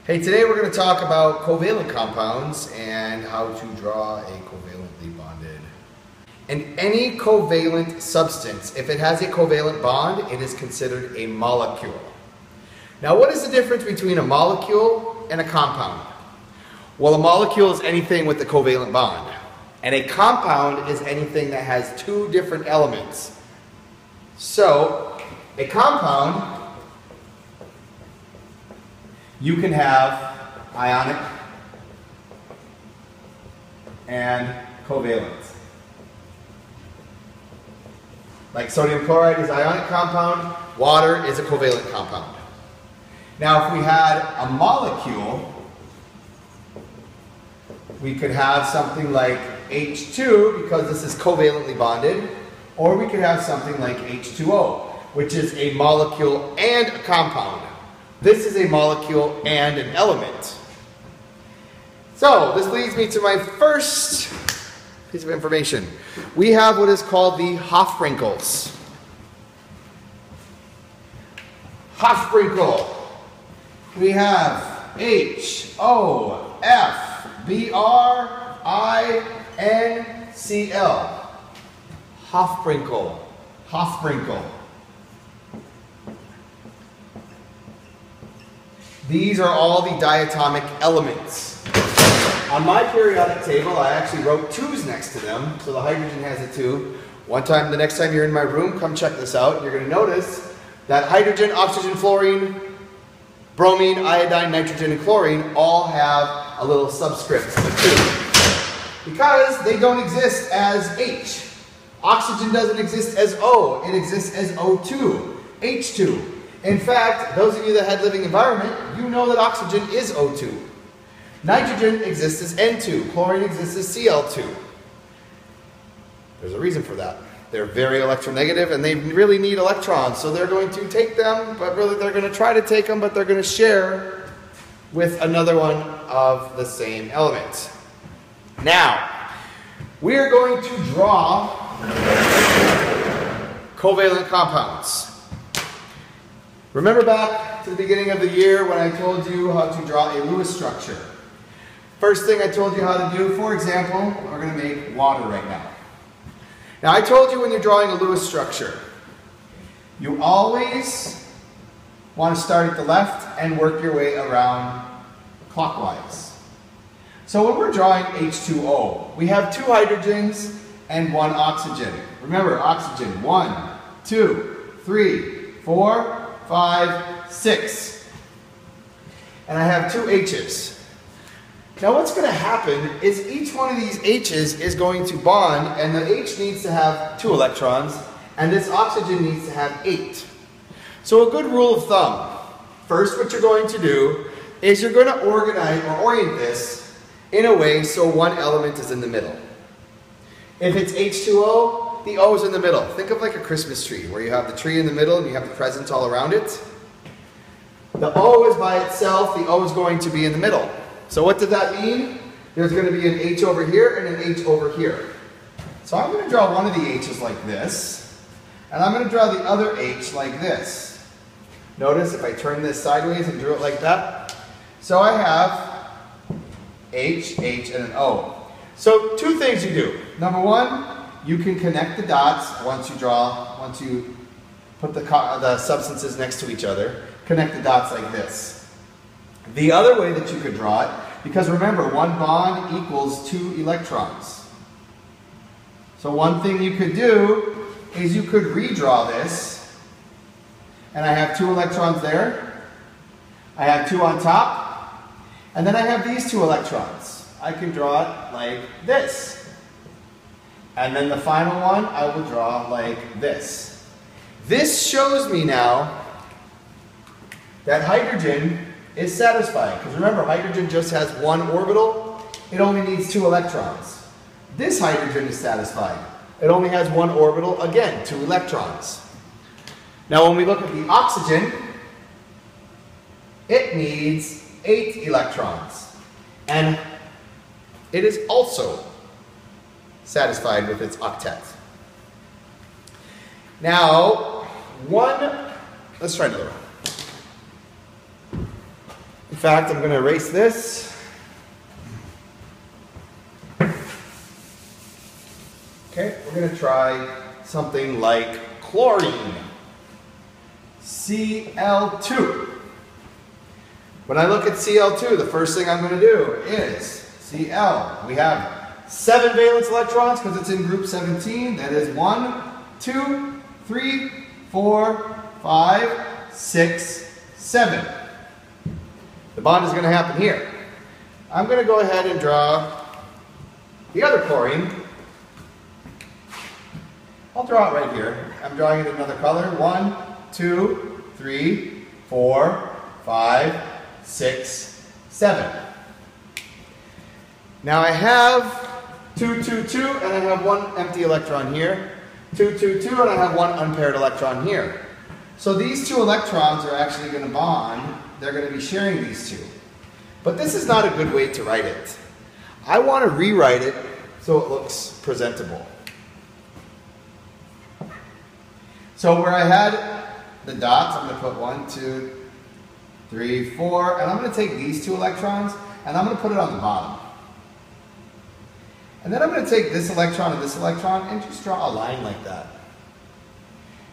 Hey, today we're going to talk about covalent compounds and how to draw a covalently bonded. And any covalent substance, if it has a covalent bond, it is considered a molecule. Now, what is the difference between a molecule and a compound? Well, a molecule is anything with a covalent bond, and a compound is anything that has two different elements. So, a compound, you can have ionic and covalent. Like sodium chloride is an ionic compound, water is a covalent compound. Now, if we had a molecule, we could have something like H2 because this is covalently bonded, or we could have something like H2O, which is a molecule and a compound. This is a molecule and an element. So, this leads me to my first piece of information. We have what is called the Hofbrinkels. Hofbrinkel. We have H-O-F-B-R-I-N-C-L. Hofbrinkel. Hofbrinkel. These are all the diatomic elements. On my periodic table, I actually wrote 2's next to them, so the hydrogen has a 2. The next time you're in my room, come check this out. You're going to notice that hydrogen, oxygen, fluorine, bromine, iodine, nitrogen, and chlorine all have a little subscript of 2. Because they don't exist as H. Oxygen doesn't exist as O, it exists as O2, H2. In fact, those of you that had living environment, you know that oxygen is O2. Nitrogen exists as N2. Chlorine exists as Cl2. There's a reason for that. They're very electronegative and they really need electrons. So they're going to take them, but really they're going to try to take them, but they're going to share with another one of the same element. Now, we are going to draw covalent compounds. Remember back to the beginning of the year when I told you how to draw a Lewis structure. First thing I told you how to do, for example, we're going to make water right now. Now I told you when you're drawing a Lewis structure, you always want to start at the left and work your way around clockwise. So when we're drawing H2O, we have 2 hydrogens and 1 oxygen. Remember, oxygen, 1, 2, 3, 4, 5, 6. And I have 2 H's. Now what's going to happen is each one of these H's is going to bond, and the H needs to have 2 electrons, and this oxygen needs to have 8. So a good rule of thumb, first what you're going to do is you're going to organize or orient this in a way so one element is in the middle. If it's H2O, the O is in the middle. Think of like a Christmas tree where you have the tree in the middle and you have the presents all around it. The O is by itself, the O is going to be in the middle. So what does that mean? There's going to be an H over here and an H over here. So I'm going to draw one of the H's like this, and I'm going to draw the other H like this. Notice if I turn this sideways and drew it like that. So I have H, H, and an O. So 2 things you do. Number 1, you can connect the dots once you put the substances next to each other. Connect the dots like this. The other way that you could draw it, because remember, 1 bond equals 2 electrons. So one thing you could do is you could redraw this, and I have 2 electrons there. I have 2 on top, and then I have these 2 electrons. I can draw it like this. And then the final one, I will draw like this. This shows me now that hydrogen is satisfied. Because remember, hydrogen just has 1 orbital. It only needs 2 electrons. This hydrogen is satisfied. It only has 1 orbital, again, 2 electrons. Now when we look at the oxygen, it needs 8 electrons. And it is also satisfied with its octet. Now, let's try another one. fact, I'm going to erase this. Okay, we're going to try something like chlorine. Cl2. When I look at Cl2, the first thing I'm going to do is Cl. We have 7 valence electrons because it's in group 17. That is 1, 2, 3, 4, 5, 6, 7. The bond is going to happen here. I'm going to go ahead and draw the other chlorine. I'll draw it right here. I'm drawing it in another color. 1, 2, 3, 4, 5, 6, 7. Now I have 2, 2, 2, and I have 1 empty electron here. 2, 2, 2, and I have 1 unpaired electron here. So these 2 electrons are actually going to bond. They're going to be sharing these 2. But this is not a good way to write it. I want to rewrite it so it looks presentable. So where I had the dots, I'm going to put 1, 2, 3, 4, and I'm going to take these 2 electrons and I'm going to put it on the bottom. And then I'm going to take this electron and just draw a line like that.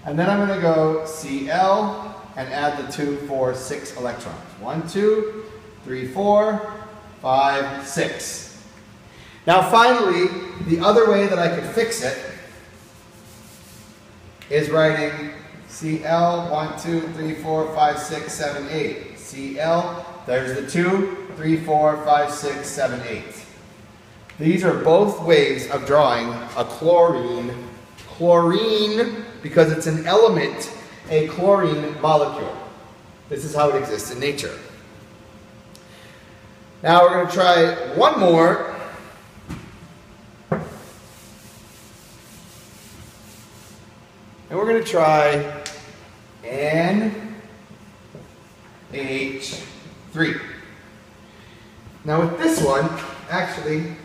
And then I'm going to go Cl and add the 2, 4, 6 electrons. 1, 2, 3, 4, 5, 6. Now finally, the other way that I could fix it is writing Cl, 1, 2, 3, 4, 5, 6, 7, 8. Cl, there's the 2, 3, 4, 5, 6, 7, 8. These are both ways of drawing a chlorine. Chlorine, because it's an element, a chlorine molecule. This is how it exists in nature. Now we're going to try one more. And we're going to try NH3. Now with this one, actually,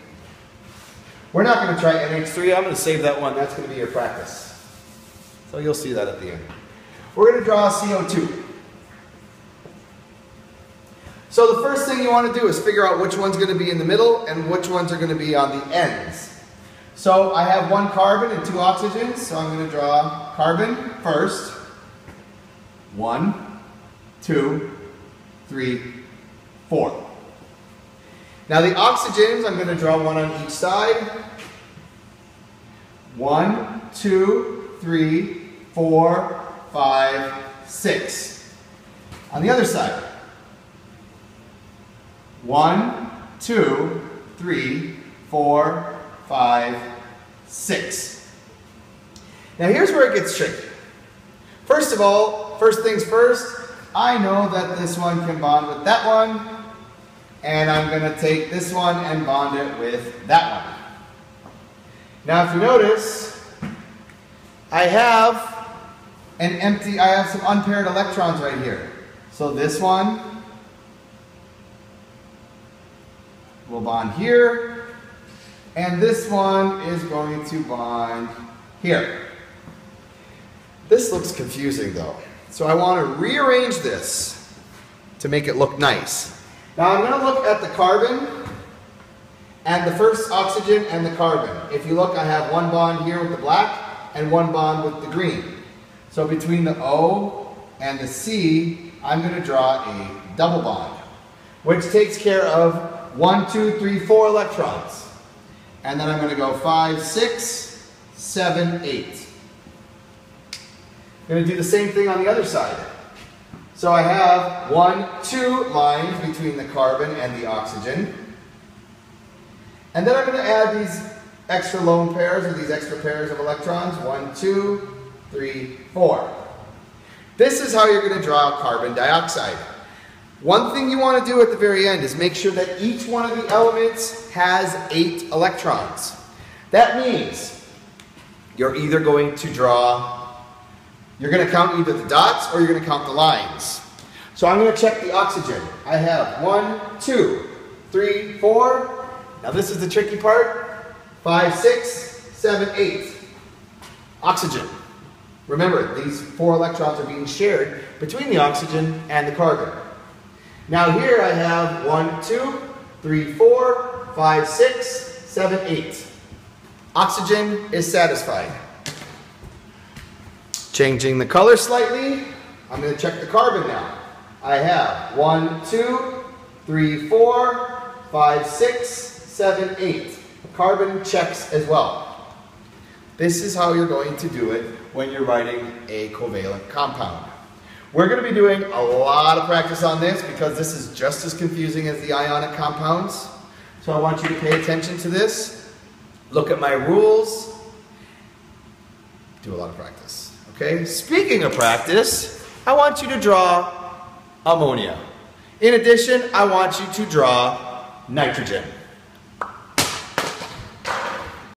we're not going to try NH3. I'm going to save that one. That's going to be your practice. So you'll see that at the end. We're going to draw CO2. So the first thing you want to do is figure out which one's going to be in the middle and which ones are going to be on the ends. So I have 1 carbon and 2 oxygens, so I'm going to draw carbon first. 1, 2, 3, 4. Now the oxygens, I'm going to draw 1 on each side. 1, 2, 3, 4, 5, 6. On the other side. 1, 2, 3, 4, 5, 6. Now here's where it gets tricky. First of all, first things first, I know that this one can bond with that one, and I'm going to take this one and bond it with that one. Now if you notice, I have some unpaired electrons right here. So this one will bond here, and this one is going to bond here. This looks confusing though, so I want to rearrange this to make it look nice. Now I'm going to look at the carbon and the first oxygen and the carbon. If you look, I have 1 bond here with the black and 1 bond with the green. So between the O and the C, I'm going to draw a double bond, which takes care of 1, 2, 3, 4 electrons. And then I'm going to go 5, 6, 7, 8. I'm going to do the same thing on the other side. So I have 1, 2 lines between the carbon and the oxygen. And then I'm going to add these extra lone pairs, or these extra pairs of electrons. 1, 2, 3, 4. This is how you're going to draw carbon dioxide. One thing you want to do at the very end is make sure that each one of the elements has 8 electrons. That means you're either going to count either the dots or you're going to count the lines. So I'm going to check the oxygen. I have 1, 2, 3, 4. Now this is the tricky part. 5, 6, 7, 8. Oxygen. Remember, these 4 electrons are being shared between the oxygen and the carbon. Now here I have 1, 2, 3, 4, 5, 6, 7, 8. Oxygen is satisfied. Changing the color slightly, I'm going to check the carbon now. I have 1, 2, 3, 4, 5, 6, 7, 8. Carbon checks as well. This is how you're going to do it when you're writing a covalent compound. We're going to be doing a lot of practice on this because this is just as confusing as the ionic compounds. So I want you to pay attention to this. Look at my rules. Do a lot of practice. Okay? Speaking of practice, I want you to draw ammonia. In addition, I want you to draw nitrogen.